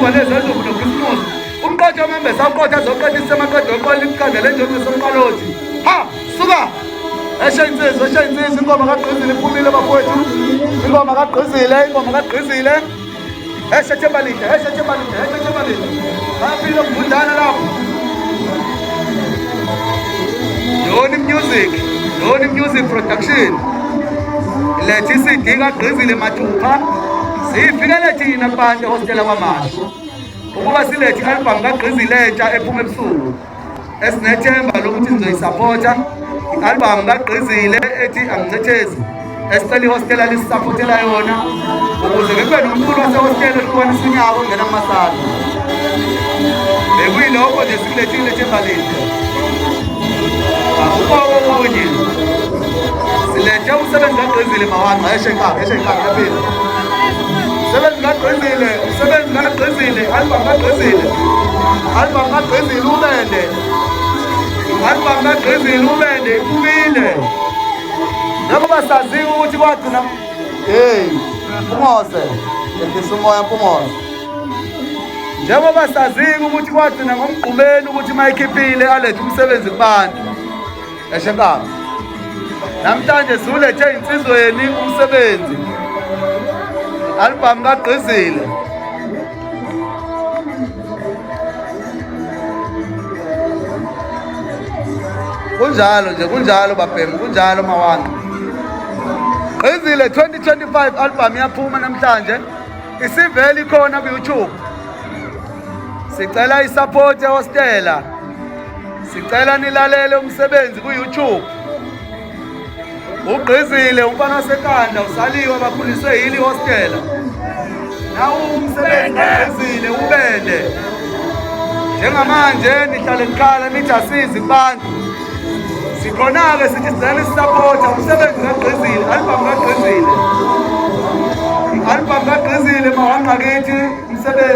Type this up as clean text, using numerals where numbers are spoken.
Izingubo lezi ezobu nokhisimusi. Umqotho wamambesa uqotha azoqotha isemaqedwe oqola imkhandela enjengo somqalothi. Ha, suka! Esha insizwa ingoma kaGqizile iphumile bafowethu. Ingoma kaGqizile. Esha Thembalinde. Baphile ukuvundana lapho. Yoni Music Production. Lethi CD kaGqizile mathupha. Sifikele thina kubantu hostela kwamanje. Ukuba silethe i-album kaGqizile entsha ephuma ebusuku. Esinethemba lokuthi nizoyisupporta. I-album kaGqizile ethi Angicethezi. Esicela ihostela lisupportela yona ukuze kube nomculo wasehostela ehlukanisa unyaka ongena kumasana. Bekuyilokho nje sikulethile Thembalinde. Okunye silethe umsebenzi kaGqizile mawanqa eshe ekhaya yaphela. Umsebenzi kaGqizile, album kaGqizile ubende. Album kaGqizile ubende iphumile. Njengoba saziwa ukuthi kwagcina Mpungose, ehlisa umoya Mpungose. Njengoba saziwa ukuthi kwagcina ngomgqumeni ukuthi mayikhiphile alethe umsebenzi kubantu. Eshe ekhaya. Namhlanje siwulethe insizweni umsebenzi. Album kaGqizile. Kunjalo babhemu, kunjalo mawanqa. Gqizile 2025 album yaphuma namhlanje. Isivele ikhona ku YouTube. Sicela isupport ehostela. Sicela nilalele umsebenzi ku YouTube. uGqizile umfana waseKanda usaliwe bakhuliswe yili hostela. Nawu umsebenzi kaGqizile ubende. Njengamanje nihlale nikhala nithi asizi kubantu. Sikhona-ke sithi sizele isupporta umsebenzi kaGqizile, album kaGqizile mawanqa kithi umsebenzi.